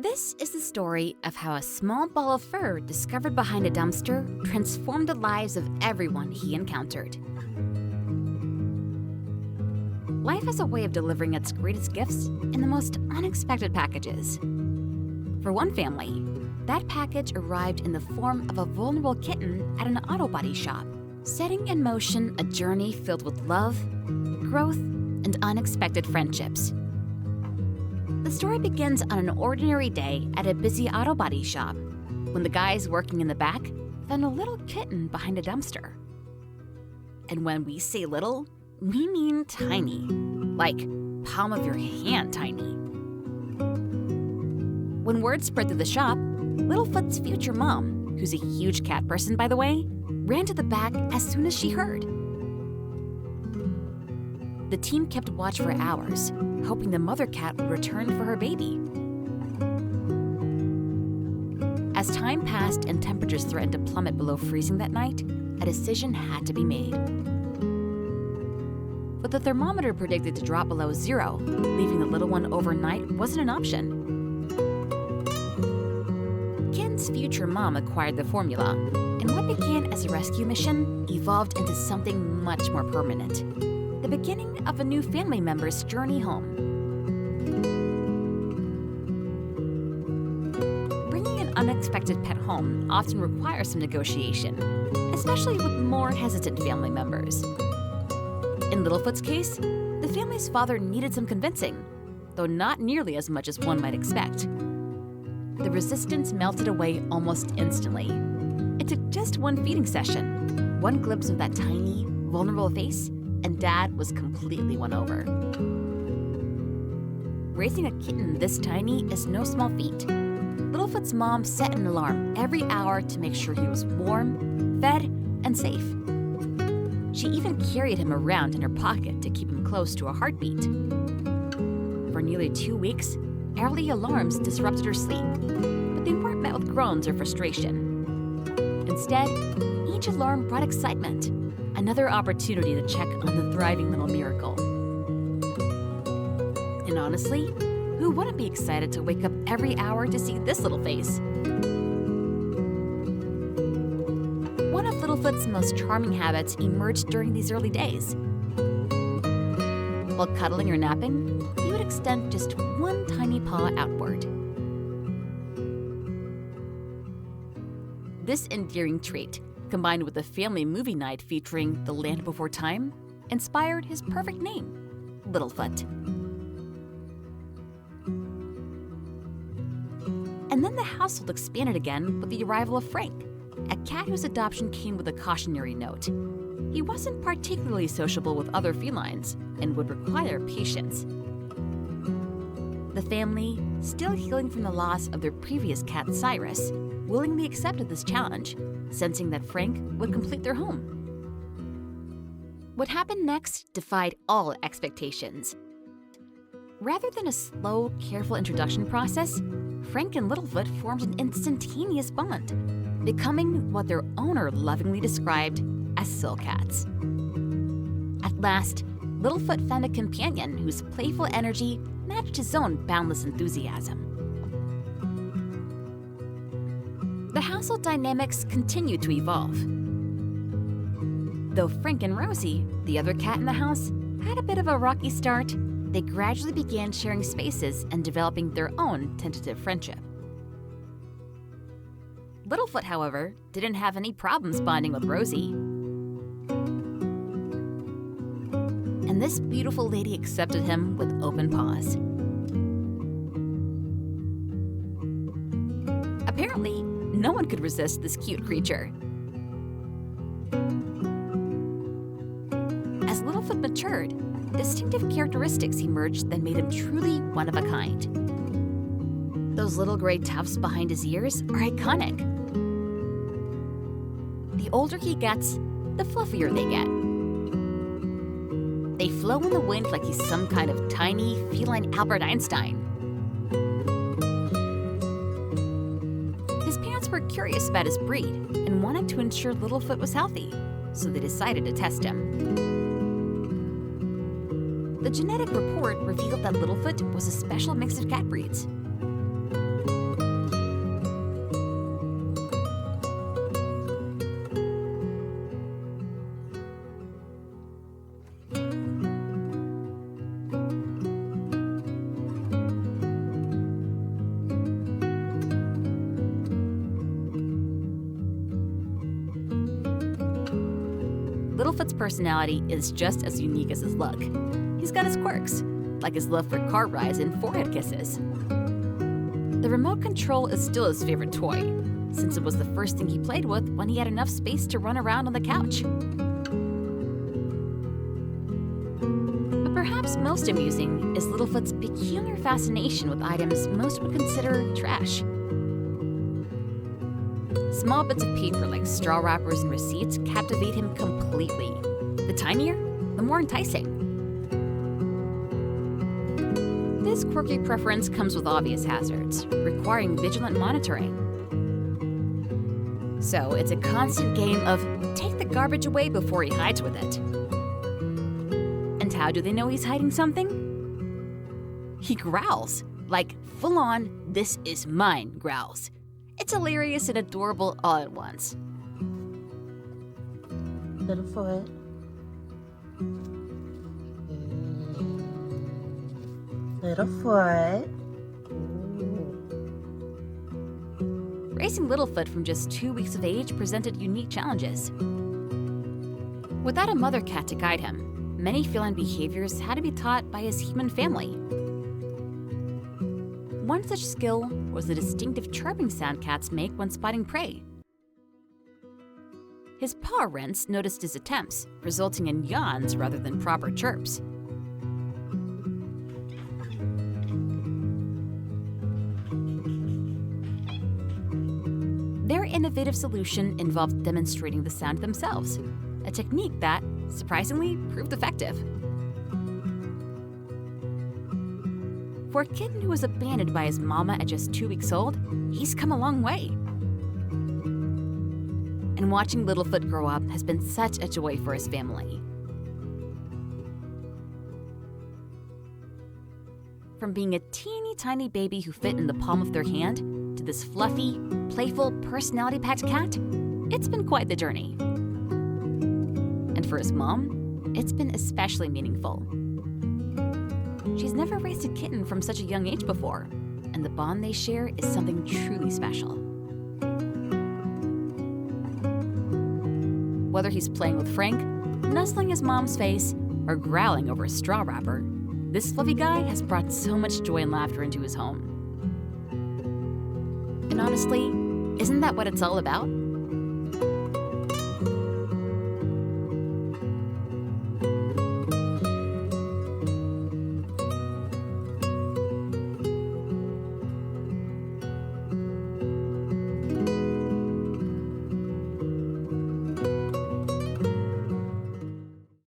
This is the story of how a small ball of fur discovered behind a dumpster transformed the lives of everyone he encountered. Life has a way of delivering its greatest gifts in the most unexpected packages. For one family, that package arrived in the form of a vulnerable kitten at an auto body shop, setting in motion a journey filled with love, growth, and unexpected friendships. The story begins on an ordinary day at a busy auto body shop, when the guys working in the back found a little kitten behind a dumpster. And when we say little, we mean tiny, like palm of your hand tiny. When word spread through the shop, Littlefoot's future mom, who's a huge cat person by the way, ran to the back as soon as she heard. The team kept watch for hours, hoping the mother cat would return for her baby. As time passed and temperatures threatened to plummet below freezing that night, a decision had to be made. But the thermometer predicted to drop below zero, leaving the little one overnight wasn't an option. Kitten's future mom acquired the formula, and what began as a rescue mission evolved into something much more permanent. The beginning of a new family member's journey home. Bringing an unexpected pet home often requires some negotiation, especially with more hesitant family members. In Littlefoot's case, the family's father needed some convincing, though not nearly as much as one might expect. The resistance melted away almost instantly. It took just one feeding session, one glimpse of that tiny, vulnerable face, and Dad was completely won over. Raising a kitten this tiny is no small feat. Littlefoot's mom set an alarm every hour to make sure he was warm, fed, and safe. She even carried him around in her pocket to keep him close to a heartbeat. For nearly 2 weeks, early alarms disrupted her sleep, but they weren't met with groans or frustration. Instead, each alarm brought excitement, another opportunity to check on the thriving little miracle. And honestly, who wouldn't be excited to wake up every hour to see this little face? One of Littlefoot's most charming habits emerged during these early days. While cuddling or napping, he would extend just one tiny paw outward. This endearing trait, combined with a family movie night featuring The Land Before Time, inspired his perfect name, Littlefoot. And then the household expanded again with the arrival of Frank, a cat whose adoption came with a cautionary note. He wasn't particularly sociable with other felines and would require patience. The family, still healing from the loss of their previous cat Cyrus, willingly accepted this challenge, sensing that Frank would complete their home. What happened next defied all expectations. Rather than a slow, careful introduction process, Frank and Littlefoot formed an instantaneous bond, becoming what their owner lovingly described as soul cats. At last, Littlefoot found a companion whose playful energy matched his own boundless enthusiasm. The household dynamics continued to evolve. Though Frank and Rosie, the other cat in the house, had a bit of a rocky start, they gradually began sharing spaces and developing their own tentative friendship. Littlefoot, however, didn't have any problems bonding with Rosie. And this beautiful lady accepted him with open paws. Apparently, no one could resist this cute creature. As Littlefoot matured, distinctive characteristics emerged that made him truly one of a kind. Those little gray tufts behind his ears are iconic. The older he gets, the fluffier they get. They flow in the wind like he's some kind of tiny, feline Albert Einstein. His parents were curious about his breed and wanted to ensure Littlefoot was healthy, so they decided to test him. The genetic report revealed that Littlefoot was a special mix of cat breeds. Littlefoot's personality is just as unique as his look. He's got his quirks, like his love for car rides and forehead kisses. The remote control is still his favorite toy, since it was the first thing he played with when he had enough space to run around on the couch. But perhaps most amusing is Littlefoot's peculiar fascination with items most would consider trash. Small bits of paper like straw wrappers and receipts captivate him completely. The tinier, the more enticing. This quirky preference comes with obvious hazards, requiring vigilant monitoring. So it's a constant game of take the garbage away before he hides with it. And how do they know he's hiding something? He growls, like full-on, "this is mine" growls. It's hilarious and adorable all at once. Littlefoot. Littlefoot. Raising Littlefoot from just 2 weeks of age presented unique challenges. Without a mother cat to guide him, many feline behaviors had to be taught by his human family. One such skill was the distinctive chirping sound cats make when spotting prey. His paw rinse noticed his attempts, resulting in yawns rather than proper chirps. Their innovative solution involved demonstrating the sound themselves, a technique that, surprisingly, proved effective. For a kitten who was abandoned by his mama at just 2 weeks old, he's come a long way. And watching Littlefoot grow up has been such a joy for his family. From being a teeny tiny baby who fit in the palm of their hand, to this fluffy, playful, personality-packed cat, it's been quite the journey. And for his mom, it's been especially meaningful. She's never raised a kitten from such a young age before, and the bond they share is something truly special. Whether he's playing with Frank, nuzzling his mom's face, or growling over a straw wrapper, this fluffy guy has brought so much joy and laughter into his home. And honestly, isn't that what it's all about?